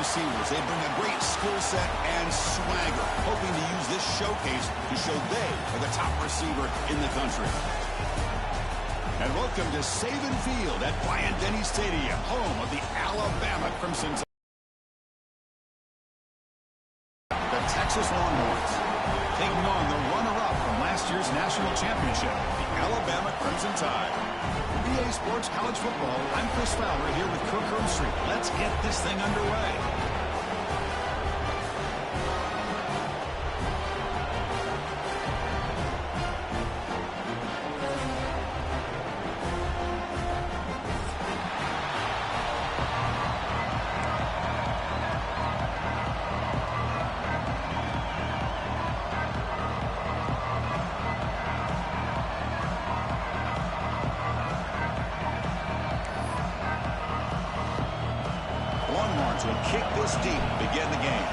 receivers. They bring a great skill set and swagger, hoping to use this showcase to show they are the top receiver in the country. And welcome to Saban Field at Bryant-Denny Stadium, home of the Alabama Crimson Tide. The Texas Longhorns taking on the runner-up from last year's national championship, the Alabama Crimson Tide. EA Sports College Football, I'm Chris Fowler here with Kirk Herbstreit. Let's get this thing underway. Will kick this deep to begin the game.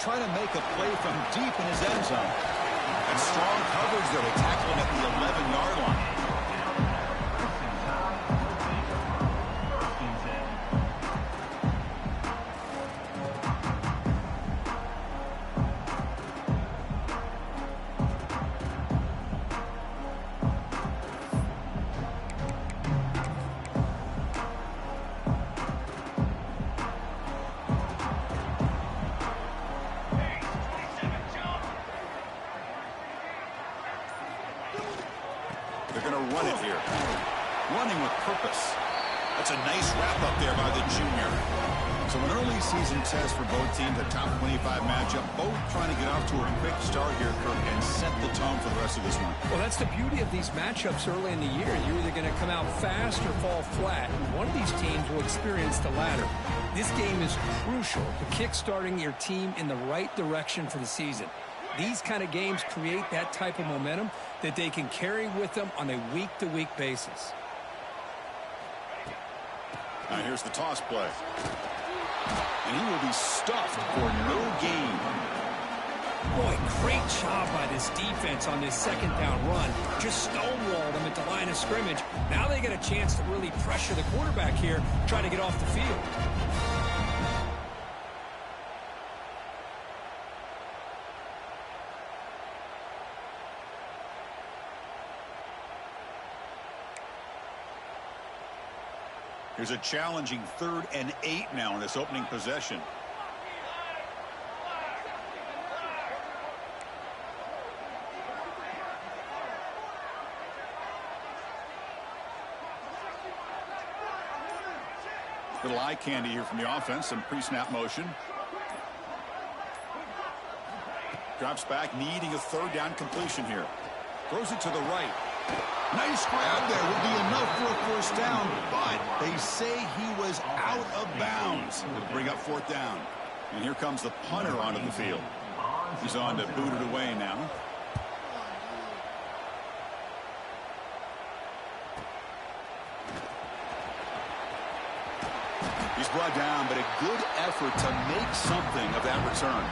Trying to make a play from deep in his end zone. And strong coverage there to tackle him at the 11-yard line. They're going to run it here. Running with purpose. That's a nice wrap-up there by the junior. So an early season test for both teams, a top 25 matchup. Both trying to get off to a quick start here, Kirk, and set the tone for the rest of this one. Well, that's the beauty of these matchups early in the year. You're either going to come out fast or fall flat. And one of these teams will experience the latter. This game is crucial to kick-starting your team in the right direction for the season. These kind of games create that type of momentum that they can carry with them on a week-to-week basis. Now here's the toss play. And he will be stuffed for no gain. Boy, great job by this defense on this second down run. Just stonewalled them at the line of scrimmage. Now they get a chance to really pressure the quarterback here, try to get off the field. Here's a challenging 3rd and 8 now in this opening possession. Little eye candy here from the offense. Some pre-snap motion. Drops back, needing a 3rd down completion here. Throws it to the right. Nice grab there. Would be enough for a 1st down, but they say he was out of bounds. It'll bring up 4th down. And here comes the punter onto the field. He's on to boot it away now. He's brought down, but a good effort to make something of that return.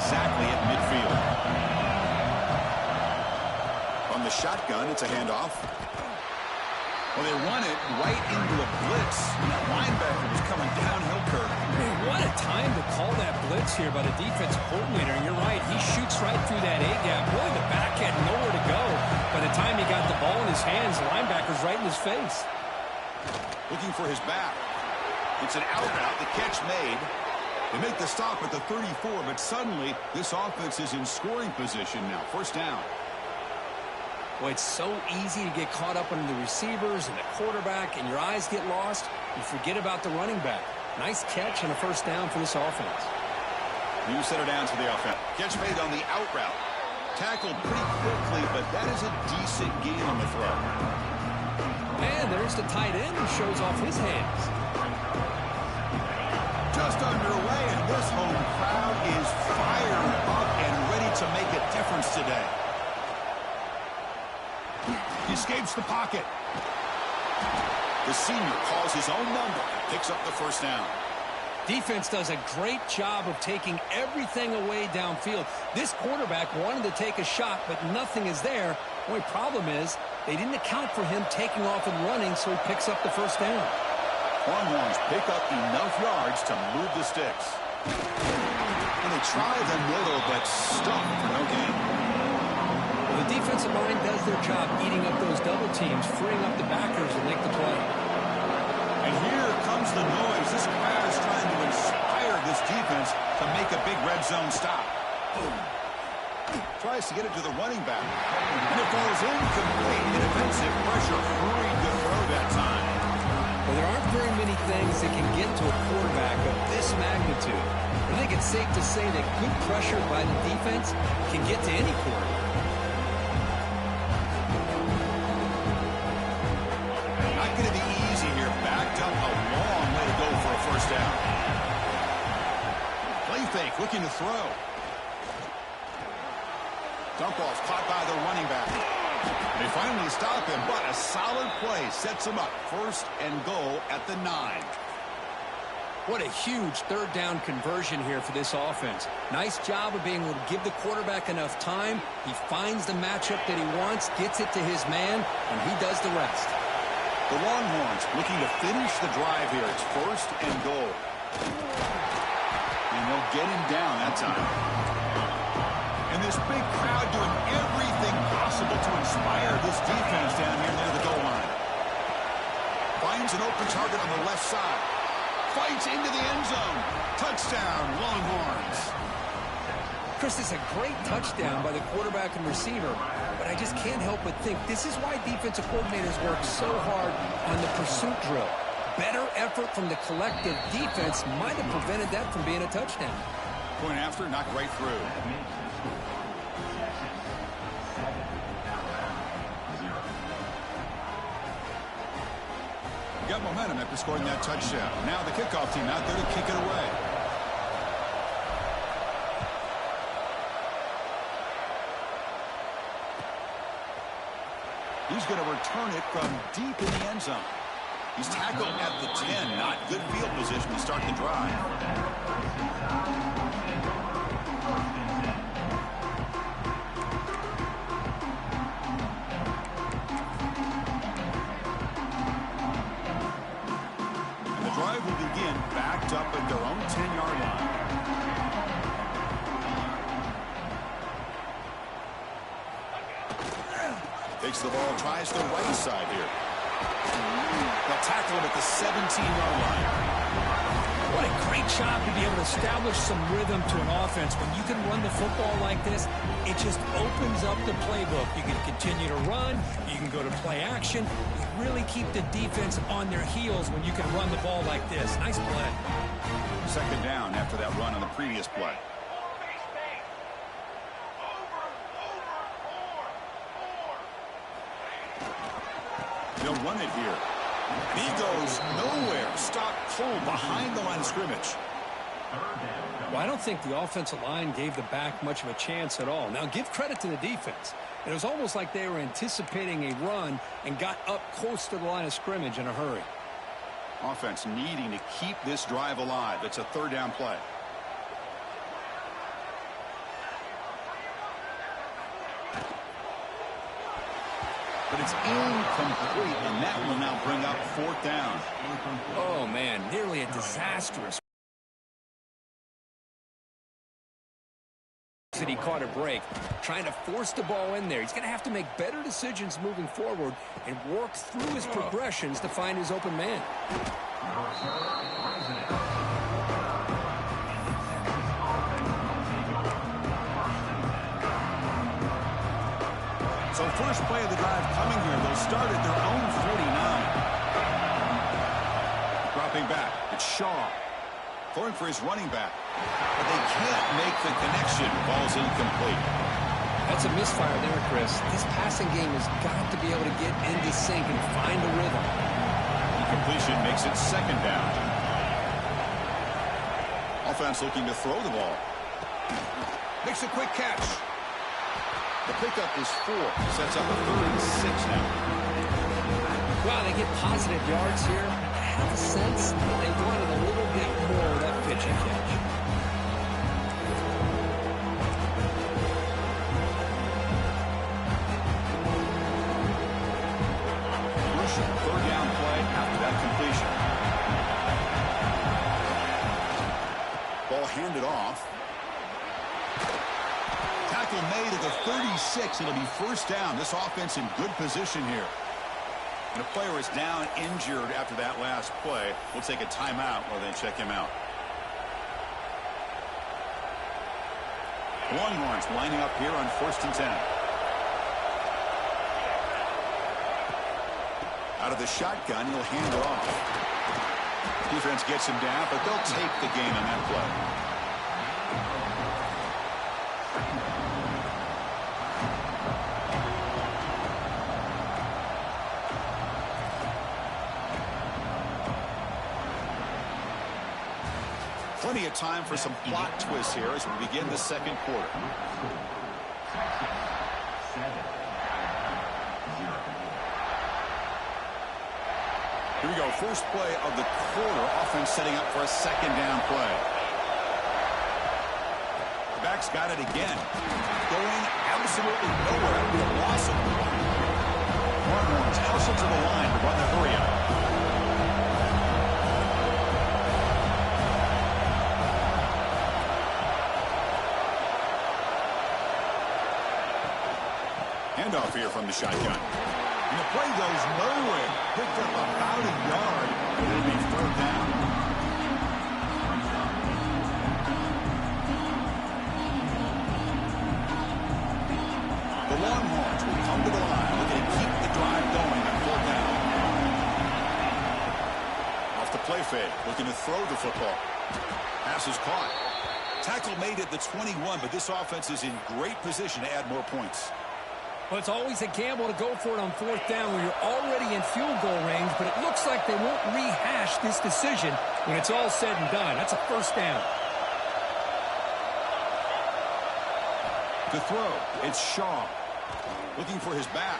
Exactly at midfield. On the shotgun, it's a handoff. Well, they run it right into a blitz. And that linebacker was coming downhill, Kirk. Man, what a time to call that blitz here by the defensive coordinator. And you're right, he shoots right through that A-gap. Really, the back had nowhere to go. By the time he got the ball in his hands, the linebacker's right in his face. Looking for his back. It's an out route. The catch made. They make the stop at the 34, but suddenly this offense is in scoring position now. 1st down. Well, it's so easy to get caught up on the receivers and the quarterback, and your eyes get lost. You forget about the running back. Nice catch and a 1st down for this offense. New center down to the offense. Catch made on the out route. Tackled pretty quickly, but that is a decent gain on the throw. And there's the tight end who shows off his hands. Just underway, and this home crowd is fired up and ready to make a difference today. escapes the pocket. The senior calls his own number, picks up the first down. Defense does a great job of taking everything away downfield. This quarterback wanted to take a shot, but nothing is there. The only problem is they didn't account for him taking off and running, so he picks up the first down. Longhorns pick up enough yards to move the sticks. And they try the middle, but stuck for no gain. Well, the defensive line does their job eating up those double teams, freeing up the backers to make the play. And here comes the noise. This crowd is trying to inspire this defense to make a big red zone stop. Tries to get it to the running back. And it falls incomplete. And defensive pressure hurried to throw that time. Well, there aren't very many things that can get to a quarterback of this magnitude. I think it's safe to say that good pressure by the defense can get to any quarterback. Not going to be easy here. Backed up a long way to go for a first down. Play fake, looking to throw. Dump off caught by the running back. They finally stop him, but a solid play sets him up. First and goal at the 9. What a huge third down conversion here for this offense. Nice job of being able to give the quarterback enough time. He finds the matchup that he wants, gets it to his man, and he does the rest. The Longhorns looking to finish the drive here. It's first and goal. And they'll get him down that time. And this big crowd doing everything possible to inspire this defense down here near the goal line. Finds an open target on the left side. Fights into the end zone. Touchdown, Longhorns. Chris, it's a great touchdown by the quarterback and receiver, but I just can't help but think this is why defensive coordinators work so hard on the pursuit drill. Better effort from the collective defense might have prevented that from being a touchdown. Point after, knocked right through. Got momentum after scoring that touchdown. Now the kickoff team out there to kick it away. He's going to return it from deep in the end zone. He's tackled at the 10. Not good field position to start the drive. Drive will begin backed up at their own 10-yard line. Takes the ball, tries the right side here. They'll tackle him at the 17-yard line. What a great job to be able to establish some rhythm to an offense. When you can run the football like this, it just opens up the playbook. You can continue to run. You can go to play action. You really keep the defense on their heels when you can run the ball like this. Nice play. Second down after that run on the previous play. They'll run it here. He goes nowhere. Stop cold behind the line of scrimmage. Well, I don't think the offensive line gave the back much of a chance at all. Now, give credit to the defense. It was almost like they were anticipating a run and got up close to the line of scrimmage in a hurry. Offense needing to keep this drive alive. It's a third down play. But it's incomplete, and that will now bring up fourth down. Oh, man, nearly a disastrous. He caught a break, trying to force the ball in there. He's going to have to make better decisions moving forward and work through his progressions to find his open man. So first play of the drive coming here. They'll start at their own 49. Dropping back. It's Shaw. Going for his running back. But they can't make the connection. Ball's incomplete. That's a misfire there, Chris. This passing game has got to be able to get into sync and find a rhythm. Incompletion makes it second down. Offense looking to throw the ball. Makes a quick catch. The pickup is 4. Sets up a 3rd and 6 now. Well, they get positive yards here. I have a sense that they wanted a little bit more of that pitch and catch. Crucial 3rd down play after that completion. Ball handed off. Tackle made at the 36. It'll be 1st down. This offense in good position here. And a player is down injured after that last play. We'll take a timeout while they check him out. Longhorns lining up here on 1st and 10. Out of the shotgun, he'll hand it off. Defense gets him down, but they'll take the game on that play. Plenty of time for some plot twists here as we begin the 2nd quarter. Here we go. First play of the quarter. Offense setting up for a 2nd down play. The back's got it again. Going absolutely nowhere after the loss of the ball. Longhorns hustle to the line to run the hurry up. Handoff here from the shotgun. And the play goes nowhere. Picked up about a yard. And it'll be 3rd down. The Longhorns will come to the line, looking to keep the drive going on 4th down. Off the play fake, looking to throw the football. Pass is caught. Tackle made at the 21, but this offense is in great position to add more points. Well, it's always a gamble to go for it on 4th down when you're already in field goal range, but it looks like they won't rehash this decision when it's all said and done. That's a 1st down. To throw, it's Shaw. Looking for his back.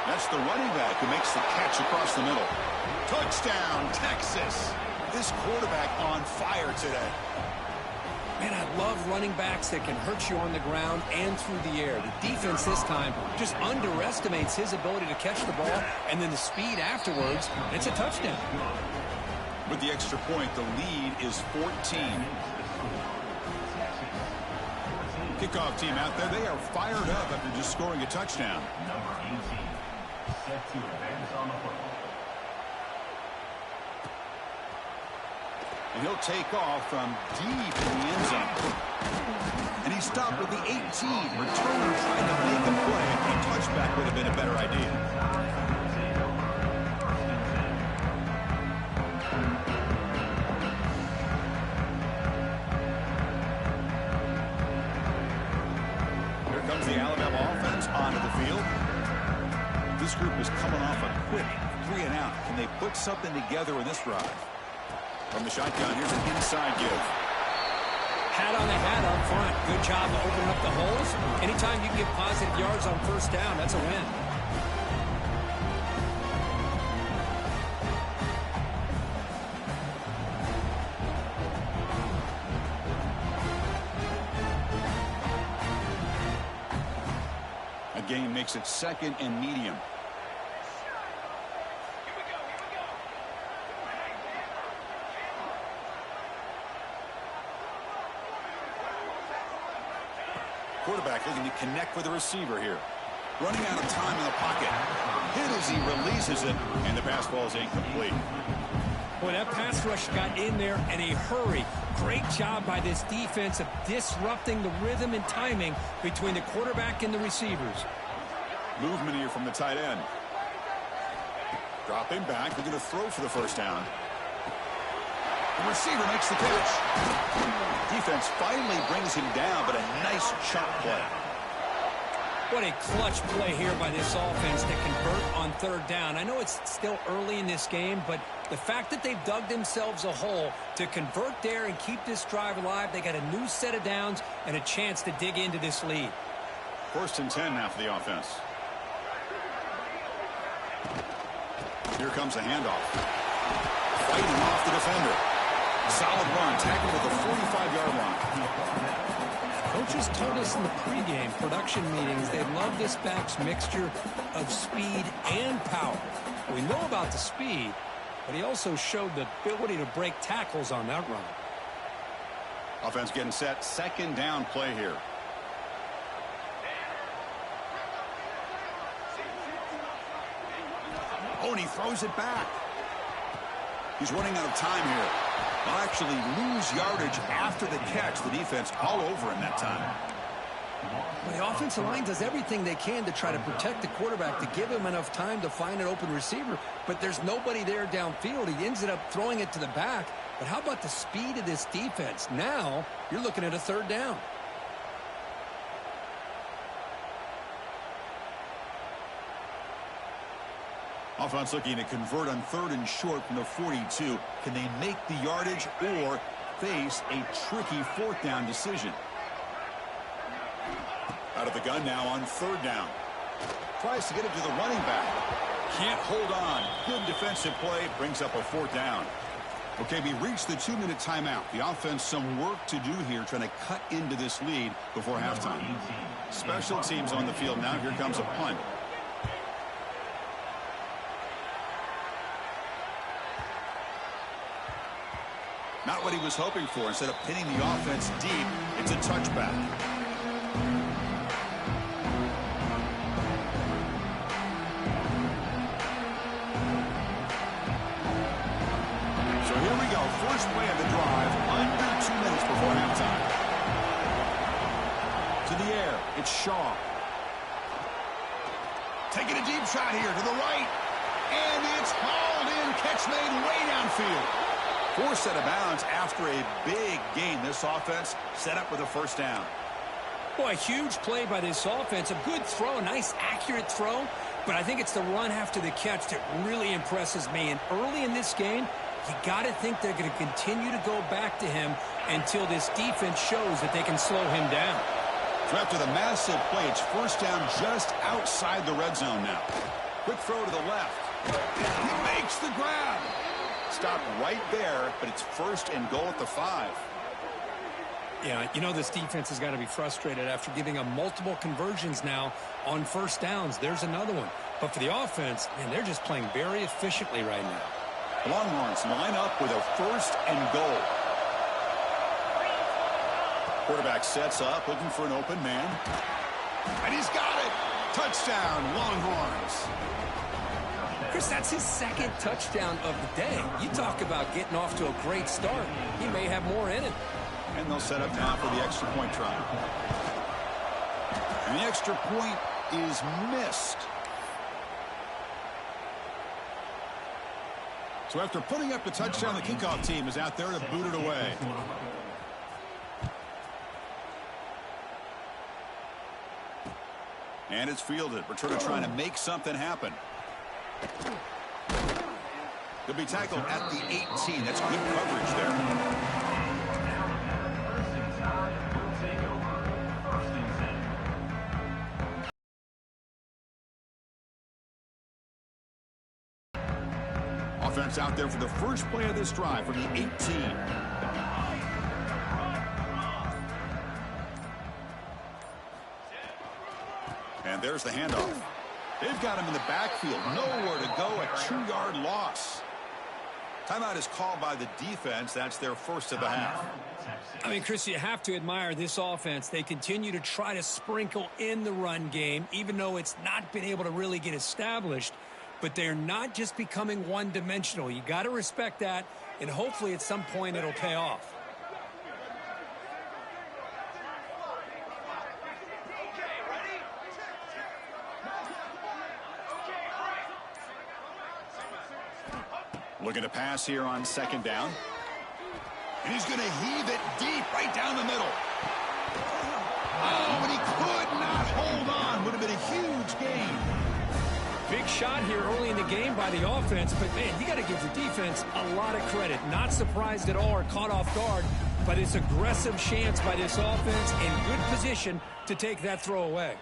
That's the running back who makes the catch across the middle. Touchdown, Texas. This quarterback on fire today. Man, I love running backs that can hurt you on the ground and through the air. The defense this time just underestimates his ability to catch the ball and then the speed afterwards. It's a touchdown. With the extra point, the lead is 14. Kickoff team out there, they are fired up after just scoring a touchdown. Number 18, set to advance on the football. And he'll take off from deep in the end zone. And he stopped with the 18. Returner trying to make a play. A touchback would have been a better idea. Here comes the Alabama offense onto the field. This group is coming off a quick 3 and out. Can they put something together in this drive? From the shotgun, here's an inside give. Hat on the hat up front. Good job of opening up the holes. Anytime you can get positive yards on 1st down, that's a win. A gain makes it 2nd and medium. Quarterback looking to connect with the receiver here. Running out of time in the pocket. Hit as he releases it, and the pass ball is incomplete. Boy, that pass rush got in there in a hurry. Great job by this defense of disrupting the rhythm and timing between the quarterback and the receivers. Movement here from the tight end. Dropping back, looking to throw for the 1st down. The receiver makes the catch. Defense finally brings him down, but a nice chop play. What a clutch play here by this offense to convert on 3rd down. I know it's still early in this game, but the fact that they've dug themselves a hole to convert there and keep this drive alive, they got a new set of downs and a chance to dig into this lead. First and 10 now for the offense. Here comes a handoff. Fighting off the defender. Solid run, tackled at the 45-yard line. Coaches told us in the pregame production meetings they love this back's mixture of speed and power. We know about the speed, but he also showed the ability to break tackles on that run. Offense getting set. Second down play here. Oh, and he throws it back. He's running out of time here. They'll actually lose yardage after the catch. The defense all over him that time. Well, the offensive line does everything they can to try to protect the quarterback, to give him enough time to find an open receiver, but there's nobody there downfield. He ends up throwing it to the back. But how about the speed of this defense? Now you're looking at a third down. Offense looking to convert on third and short from the 42. Can they make the yardage or face a tricky fourth down decision? Out of the gun now on third down. Tries to get it to the running back. Can't hold on. Good defensive play. Brings up a fourth down. Okay, we reached the 2-minute timeout. The offense some work to do here trying to cut into this lead before halftime. Special teams on the field now. Here comes a punt. Not what he was hoping for. Instead of pinning the offense deep, it's a touchback. So here we go. First play of the drive, under 2 minutes before halftime. To the air, it's Shaw. Taking a deep shot here to the right. And it's hauled in. Catch made way downfield. Forced out of bounds after a big gain. This offense set up with a first down. Boy, huge play by this offense. A good throw, a nice accurate throw. But I think it's the run after the catch that really impresses me. And early in this game, you got to think they're going to continue to go back to him until this defense shows that they can slow him down. So after the massive play, it's first down just outside the red zone now. Quick throw to the left. He makes the grab. Stop right there, but it's first and goal at the 5. Yeah, you know this defense has got to be frustrated after giving them multiple conversions now on first downs. There's another one. But for the offense, man, they're just playing very efficiently right now. Longhorns line up with a first and goal. Quarterback sets up, looking for an open man. And he's got it. Touchdown, Longhorns. Chris, that's his second touchdown of the day. You talk about getting off to a great start. He may have more in it. And they'll set up now for the extra point try. And the extra point is missed. So after putting up the touchdown, the kickoff team is out there to boot it away. And it's fielded. Returner trying to make something happen. He'll be tackled at the 18. That's good coverage there. Offense out there for the first play of this drive from the 18. And there's the handoff. They've got him in the backfield. Nowhere to go. A 2-yard loss. Timeout is called by the defense. That's their first of the half. I mean, Chris, you have to admire this offense. They continue to try to sprinkle in the run game, even though it's not been able to really get established. But they're not just becoming one-dimensional. You got to respect that, and hopefully at some point it'll pay off. Looking to pass here on second down. And he's going to heave it deep right down the middle. Oh, but he could not hold on. Would have been a huge gain. Big shot here early in the game by the offense, but, man, you got to give the defense a lot of credit. Not surprised at all or caught off guard, but it's aggressive chance by this offense in good position to take that throw away.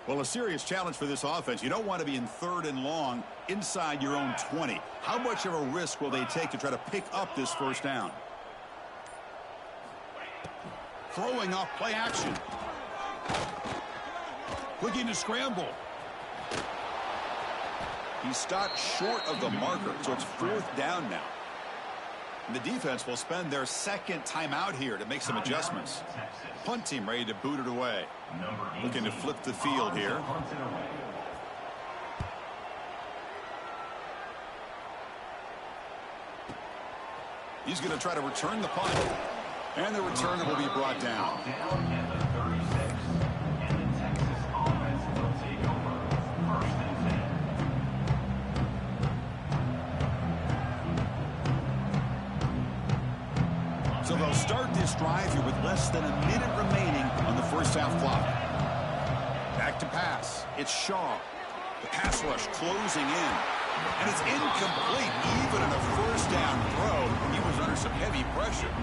Well, a serious challenge for this offense. You don't want to be in 3rd and long inside your own 20. How much of a risk will they take to try to pick up this first down? Throwing off play action. Looking to scramble. He stopped short of the marker, so it's 4th down now. And the defense will spend their 2nd timeout here to make some adjustments. Punt team ready to boot it away. Looking to flip the field here. He's going to try to return the punt. And the returner will be brought down. So they'll start this drive here with less than a minute remaining on the first half clock. Back to pass. It's Shaw. The pass rush closing in. And it's incomplete. Even in a first down throw, he was under some heavy pressure.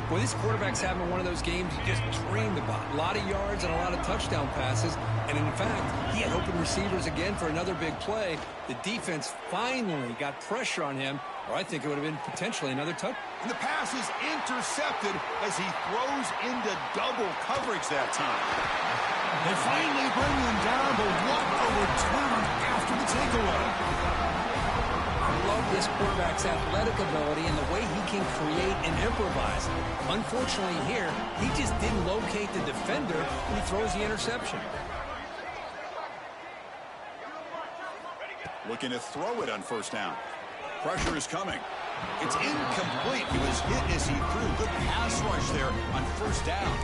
Well, this quarterback's having one of those games he just dreamed about. A lot of yards and a lot of touchdown passes. And in fact, he had open receivers again for another big play. The defense finally got pressure on him, or I think it would have been potentially another touchdown. And the pass is intercepted as he throws into double coverage that time. They finally bring him down, but what a return after the takeaway. I love this quarterback's athletic ability and the way he can create and improvise. Unfortunately here, he just didn't locate the defender when he throws the interception. Looking to throw it on first down. Pressure is coming. It's incomplete. He was hit as he threw. Good pass rush there on first down.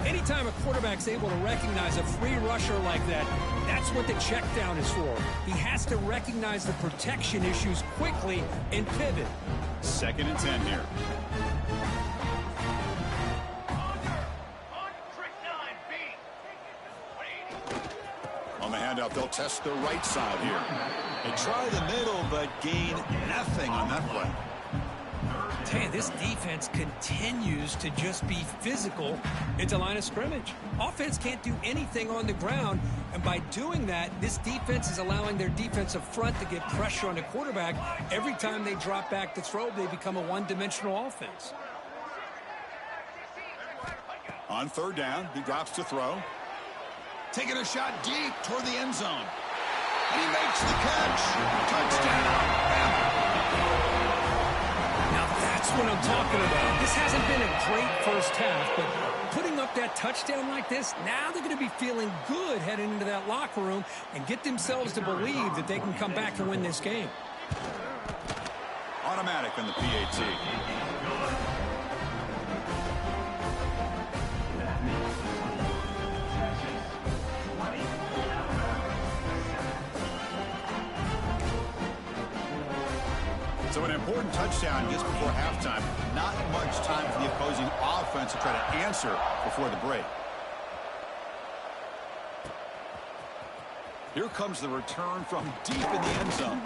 Anytime a quarterback's able to recognize a free rusher like that, that's what the check down is for. He has to recognize the protection issues quickly and pivot. 2nd and 10 here. On the handoff, they'll test the right side here. They try the middle, but gain nothing on that play. Tell you, this defense continues to just be physical at the line of scrimmage. Offense can't do anything on the ground, and by doing that, this defense is allowing their defensive front to get pressure on the quarterback. Every time they drop back to throw, they become a one-dimensional offense. On 3rd down, he drops to throw. Taking a shot deep toward the end zone. And he makes the catch. Touchdown. That's what I'm talking about. This hasn't been a great first half, but putting up that touchdown like this, now they're going to be feeling good heading into that locker room and get themselves to believe that they can come back and win this game. Automatic on the PAT. So an important touchdown just before halftime. Not much time for the opposing offense to try to answer before the break. Here comes the return from deep in the end zone.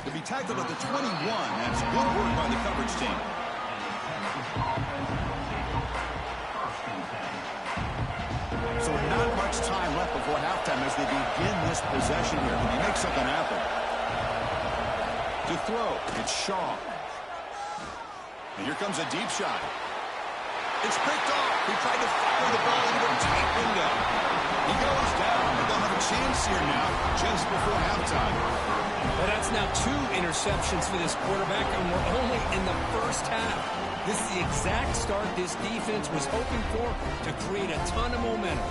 To be tackled at the 21. That's good work by the coverage team. So not much time left before halftime as they begin this possession here. Can he make something happen? To throw, it's Shaw. And here comes a deep shot. It's picked off. He tried to fire the ball into a tight window. He goes down, but they'll have a chance here now just before halftime. Well, that's now 2 interceptions for this quarterback, and we're only in the first half. This is the exact start this defense was hoping for to create a ton of momentum.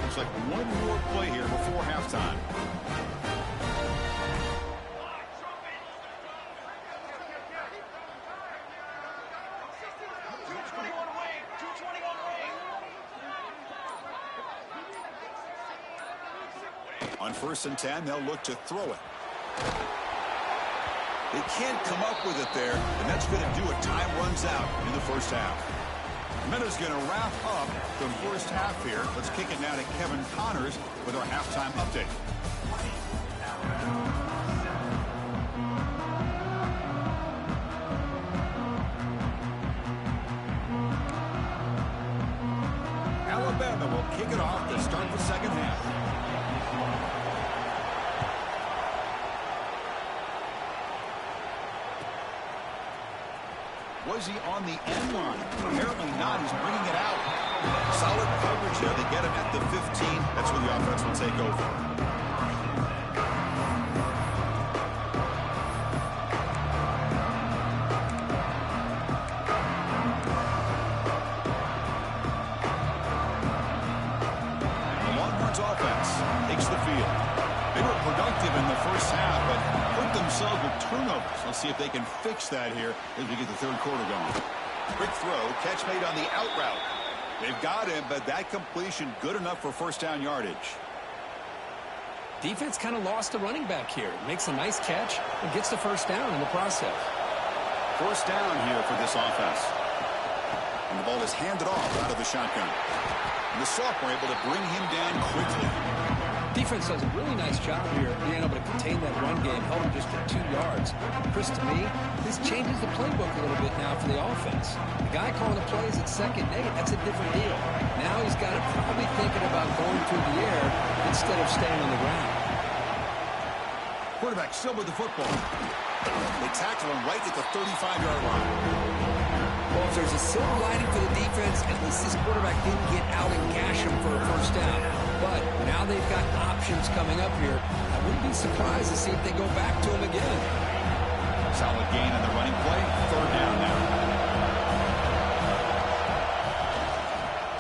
Looks like one more play here before halftime. On 1st and 10, they'll look to throw it. They can't come up with it there, and that's going to do it. Time runs out in the first half. Minutes going to wrap up the first half here. Let's kick it now to Kevin Connors with our halftime update. Was he on the end line? Apparently not. He's bringing it out. Solid coverage there. They get him at the 15. That's where the offense will take over. The Longhorns offense takes the field. They were productive in the first half, but hurt themselves with turnovers. Let's see if they can fix that here as we get the third quarter going. Quick throw, catch made on the out route. They've got him, but that completion good enough for first down yardage. Defense kind of lost the running back here. Makes a nice catch and gets the first down in the process. First down here for this offense. And the ball is handed off out of the shotgun. And the sophomore able to bring him down quickly. Defense does a really nice job here being able to contain that run game, held him just for 2 yards. Chris, to me, this changes the playbook a little bit now for the offense. The guy calling the plays at second, that's a different deal. Now he's got to probably thinking about going through the air instead of staying on the ground. Quarterback still with the football. They tackle him right at the 35-yard line. Well, if there's a silver lining for the defense, at least this quarterback didn't get out and gash him for a first down. But now they've got options coming up here. I wouldn't be surprised to see if they go back to him again. Solid gain on the running play. Third down now.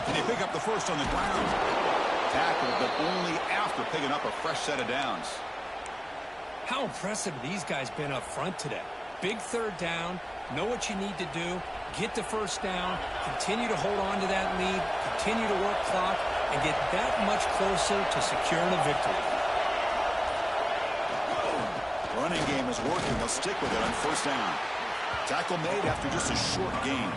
And they pick up the first on the ground. Tackled, but only after picking up a fresh set of downs. How impressive have these guys been up front today? Big third down. Know what you need to do. Get the first down. Continue to hold on to that lead. Continue to work clock. And get that much closer to securing a victory. Running game is working. They'll stick with it on first down. Tackle made after just a short gain.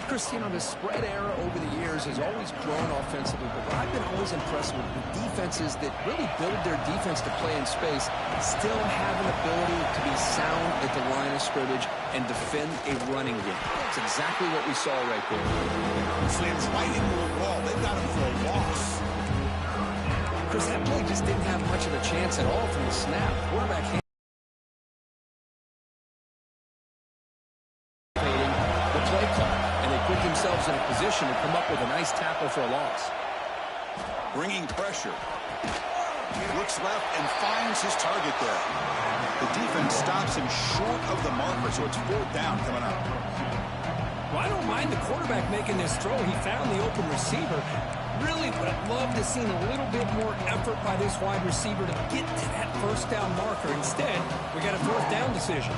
Chris, the spread era over the years has always grown offensively, but what I've been always impressed with the defenses that really build their defense to play in space still have an ability to be sound at the line of scrimmage and defend a running game. That's exactly what we saw right there. Slams right into the wall. They've got him for a loss. Chris, that play just didn't have much of a chance at all from the snap. Quarterback the play call. Put themselves in a position to come up with a nice tackle for a loss. Bringing pressure. Looks left and finds his target there. The defense stops him short of the marker, so it's fourth down coming up. Well, I don't mind the quarterback making this throw. He found the open receiver. Really would have loved to seen a little bit more effort by this wide receiver to get to that first down marker. Instead, we got a fourth down decision.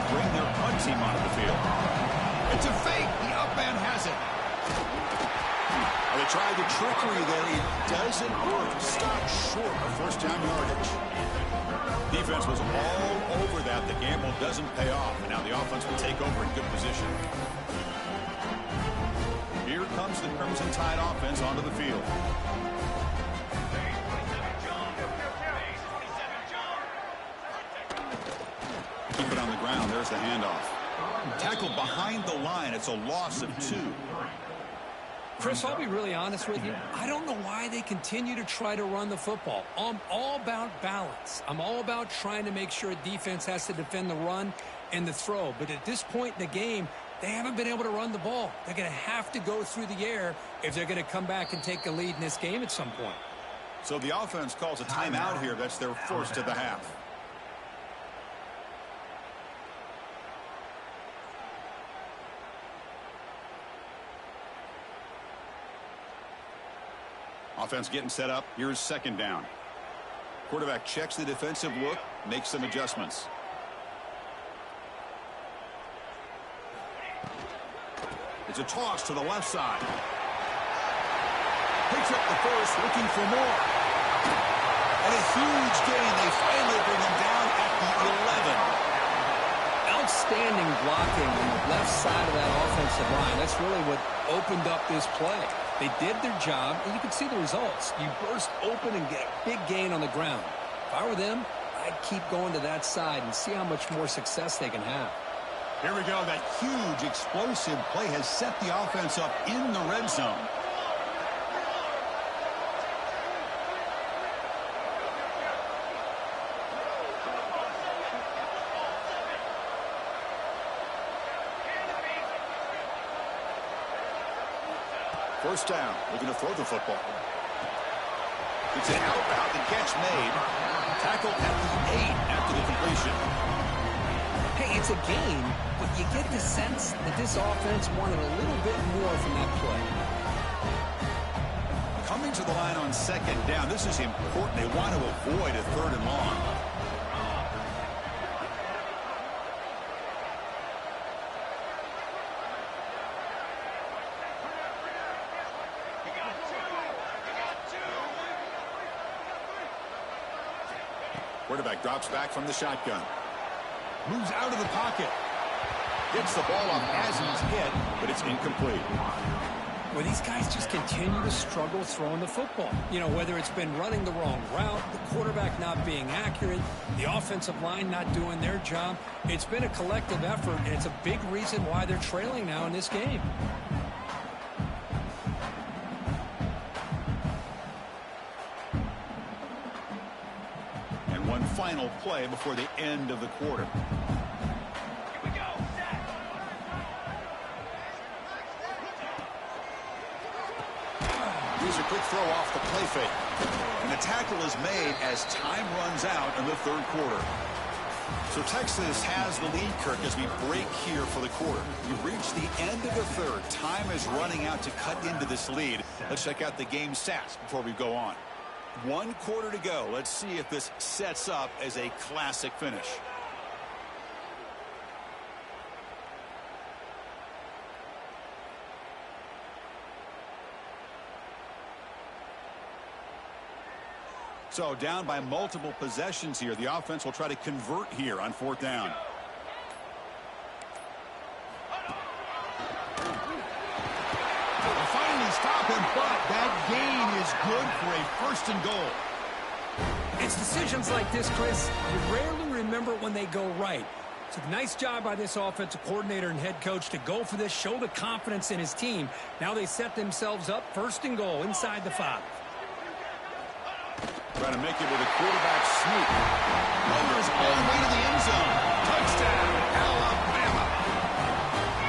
Bring their punt team onto the field. It's a fake. The up man has it. They tried the trickery there. It doesn't work. Stop short of first down yardage. Defense was all over that. The gamble doesn't pay off. And now the offense will take over in good position. Here comes the Crimson Tide offense onto the field. Keep it on the ground. There's the handoff. Tackled behind the line. It's a loss of 2. Chris, I'll be really honest with you. I don't know why they continue to try to run the football. I'm all about balance. I'm all about trying to make sure a defense has to defend the run and the throw. But at this point in the game, they haven't been able to run the ball. They're going to have to go through the air if they're going to come back and take a lead in this game at some point. So the offense calls a timeout here. That's their first of the half. Offense getting set up. Here's second down. Quarterback checks the defensive look, makes some adjustments. It's a toss to the left side. Picks up the first, looking for more. And a huge gain. They finally bring him down at the 11. Outstanding blocking on the left side of that offensive line. That's really what opened up this play. They did their job, and you can see the results. You burst open and get a big gain on the ground. If I were them, I'd keep going to that side and see how much more success they can have. Here we go. That huge explosive play has set the offense up in the red zone. First down, looking to throw the football. It's an outbound, the catch made. Tackle at the 8 after the completion. Hey, it's a game, but you get the sense that this offense wanted a little bit more from that play. Coming to the line on second down, this is important. They want to avoid a third and long. Quarterback drops back from the shotgun. Moves out of the pocket. Gets the ball off as he's hit, but it's incomplete. Well, these guys just continue to struggle throwing the football. You know, whether it's been running the wrong route, the quarterback not being accurate, the offensive line not doing their job. It's been a collective effort, and it's a big reason why they're trailing now in this game. One final play before the end of the quarter. Here we go. Here's a quick throw off the play fake. And the tackle is made as time runs out in the third quarter. So Texas has the lead, Kirk, as we break here for the quarter. We've reached the end of the third. Time is running out to cut into this lead. Let's check out the game stats before we go on. 1 quarter to go. Let's see if this sets up as a classic finish. So down by multiple possessions here. The offense will try to convert here on 4th down. Stop him, but that gain is good for a 1st and goal. It's decisions like this, Chris, you rarely remember when they go right. It's a nice job by this offensive coordinator and head coach to go for this, show the confidence in his team. Now they set themselves up 1st and goal inside the 5. Trying to make it with a quarterback sneak. Motors all the way to the end zone. Touchdown, Alabama.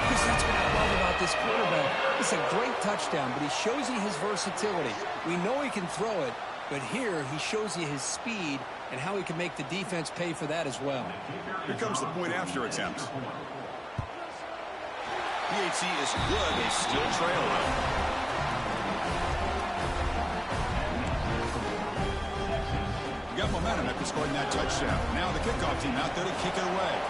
Chris, that's what I love about this quarterback. It's a great touchdown, but he shows you his versatility. We know he can throw it, but here he shows you his speed and how he can make the defense pay for that as well. Here comes the point after attempt. PAT is good. They still trail though. You got momentum after scoring that touchdown. Now the kickoff team out there to kick it away.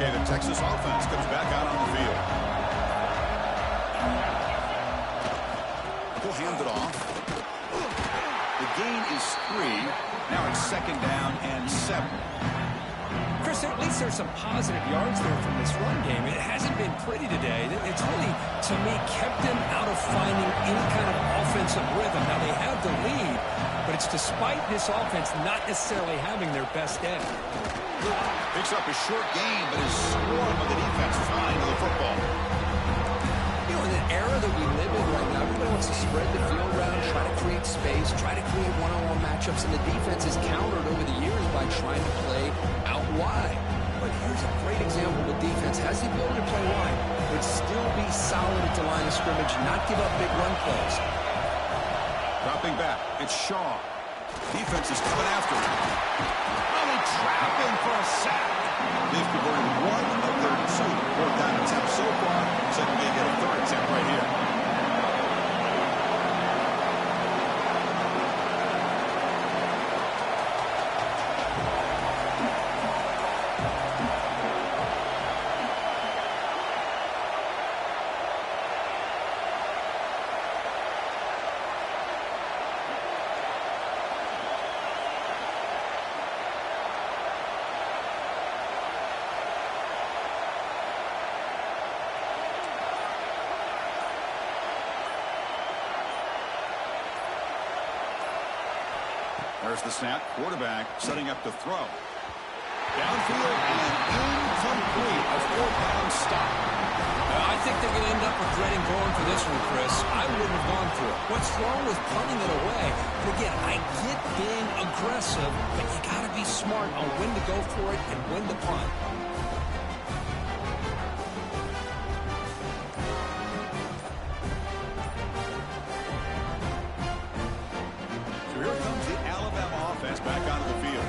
The Texas offense comes back out on the field. He'll hand it off. The gain is 3. Now it's 2nd down and 7. Chris, at least there's some positive yards there from this run game. It hasn't been pretty today. It's really, to me, kept them out of finding any kind of offensive rhythm. Now, they have the lead, but it's despite this offense not necessarily having their best day. Picks up a short gain, but is swarmed by the defense flying to the football. You know, in an era that we live in right now, everybody wants to spread the field around, try to create space, try to create one-on-one matchups, and the defense has countered over the years by trying to play out wide. But here's a great example. The defense has the ability to play wide, but still be solid at the line of scrimmage, not give up big run plays. Dropping back, it's Shaw. Defense is coming after him. Oh, they trap him for a sack. They've converted 1 of their 2 4th down attempts so far. So they may get a 3rd attempt right here. There's the snap. Quarterback setting up the throw. Downfield and incomplete. A 4th-down stop. I think they're going to end up regretting going for this one, Chris. I wouldn't have gone for it. What's wrong with punting it away? But again, I get being aggressive, but you got to be smart on when to go for it and when to punt. Here comes the Alabama offense back onto the field.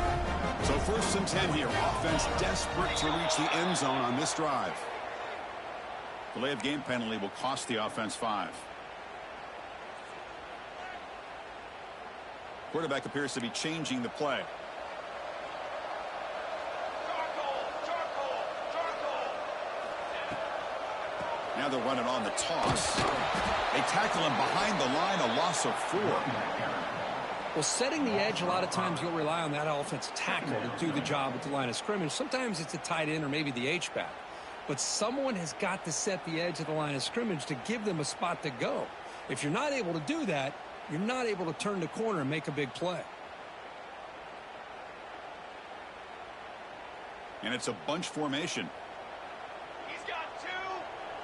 So 1st and 10 here. Offense desperate to reach the end zone on this drive. Delay of game penalty will cost the offense 5. Quarterback appears to be changing the play. Now they're running on the toss. They tackle him behind the line, a loss of 4. Well, setting the edge, a lot of times you'll rely on that offensive tackle to do the job at the line of scrimmage. Sometimes it's a tight end or maybe the H-back. But someone has got to set the edge of the line of scrimmage to give them a spot to go. If you're not able to do that, you're not able to turn the corner and make a big play. And it's a bunch formation. He's got 2.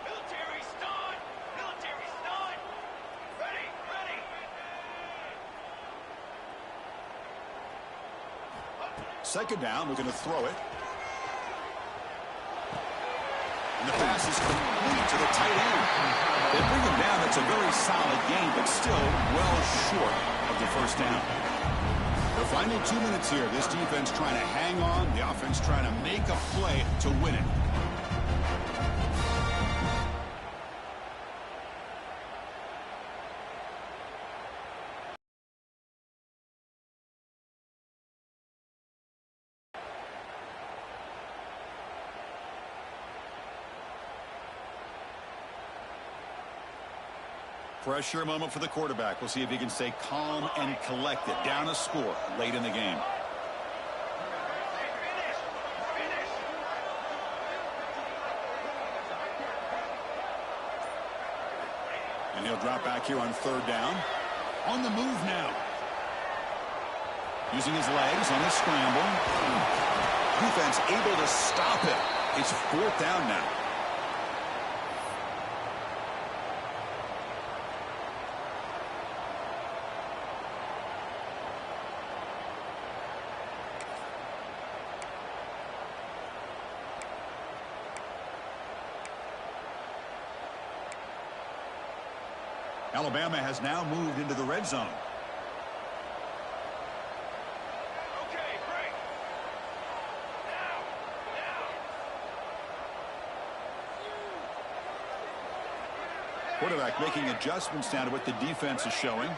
Military stun. Military stun. Ready, ready. 2nd down, we're going to throw it. And the pass is complete to the tight end. They bring him down. It's a very solid game, but still well short of the 1st down. The final 2 minutes here. This defense trying to hang on. The offense trying to make a play to win it. Pressure moment for the quarterback. We'll see if he can stay calm and collected. Down a score late in the game. And he'll drop back here on 3rd down. On the move now. Using his legs on the scramble. Defense able to stop it. It's 4th down now. Alabama has now moved into the red zone. Okay, break. Now. Quarterback making adjustments down to what the defense is showing.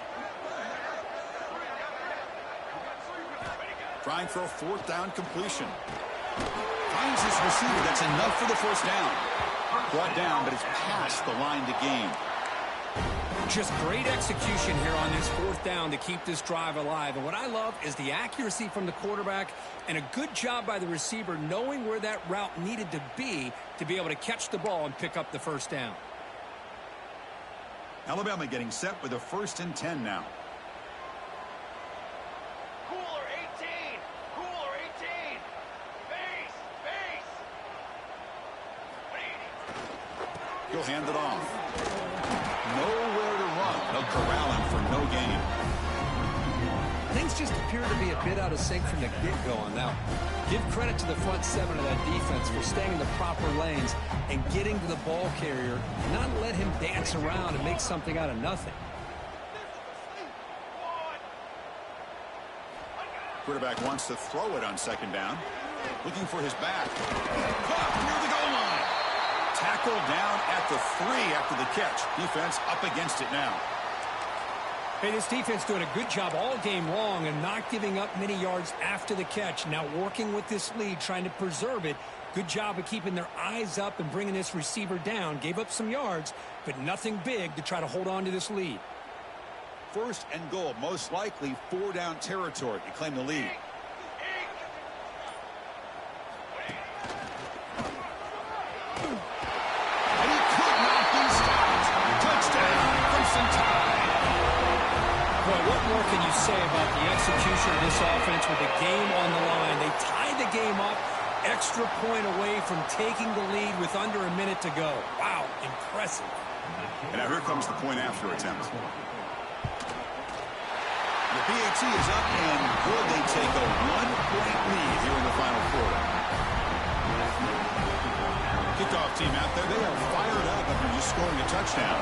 Trying for a 4th down completion. Finds his receiver. That's enough for the 1st down. Brought down, but it's past the line to gain. Just great execution here on this 4th down to keep this drive alive. And what I love is the accuracy from the quarterback and a good job by the receiver knowing where that route needed to be able to catch the ball and pick up the 1st down. Alabama getting set with a 1st and 10 now. Cooler 18. Cooler 18. Base. Base. He'll hand it off. Nowhere to run. They'll corral him for no gain. Things just appear to be a bit out of sync from the get-go on that one. Give credit to the front 7 of that defense for staying in the proper lanes and getting to the ball carrier, not let him dance around and make something out of nothing. Quarterback wants to throw it on 2nd down. Looking for his back. Caught near the goal line. Tackled down at the 3 after the catch. Defense up against it now. Hey, this defense doing a good job all game long and not giving up many yards after the catch. Now working with this lead, trying to preserve it. Good job of keeping their eyes up and bringing this receiver down. Gave up some yards, but nothing big to try to hold on to this lead. 1st and goal, most likely 4 down territory to claim the lead. And he could not be stopped. Touchdown, Crimson Tide. Well, what more more can you say about the execution of this offense with the game on the line? They tied the game up, extra point away from taking the lead with under a minute to go. Wow, impressive. And now here comes the point after attempt. The PAT is up, and will they take a one-point lead here in the final quarter? Kickoff team out there, they are fired up after just scoring a touchdown.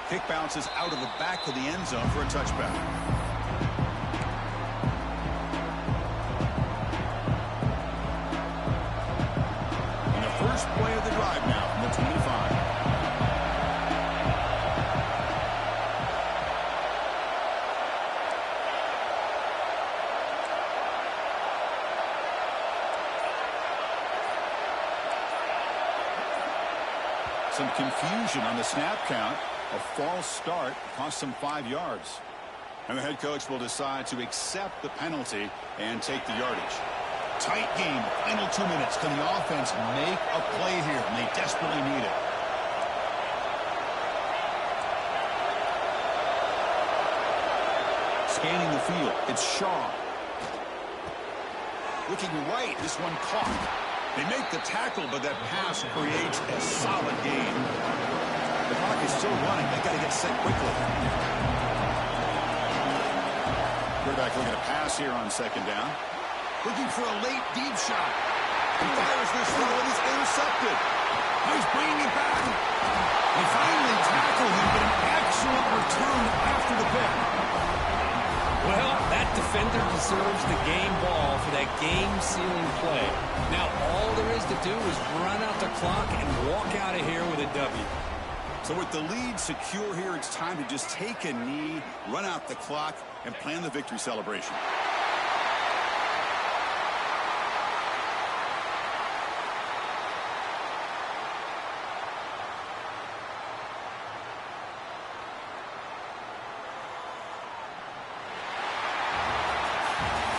Kick bounces out of the back of the end zone for a touchback. And the first play of the drive now from the 25. Some confusion on the snap count. A false start cost them 5 yards. And the head coach will decide to accept the penalty and take the yardage. Tight game. Final 2 minutes. Can the offense make a play here? And they desperately need it. Scanning the field. It's Shaw. Looking right. This one caught. They make the tackle, but that pass creates a solid gain. The clock is still running. They got to get set quickly. Quarterback looking to pass here on second down. Looking for a late deep shot. He fires this throw and it's intercepted. Now he's bringing it back. They finally tackle him, but an excellent return after the pick. Well, that defender deserves the game ball for that game-sealing play. Now, all there is to do is run out the clock and walk out of here with a W. So with the lead secure here, it's time to just take a knee, run out the clock, and plan the victory celebration.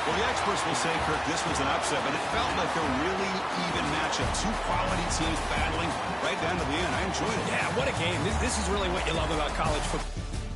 Well, the experts will say, Kirk, this was an upset, but it felt like a really even matchup. Two quality teams battling right down to the end. I enjoyed it. Yeah, what a game. This is really what you love about college football.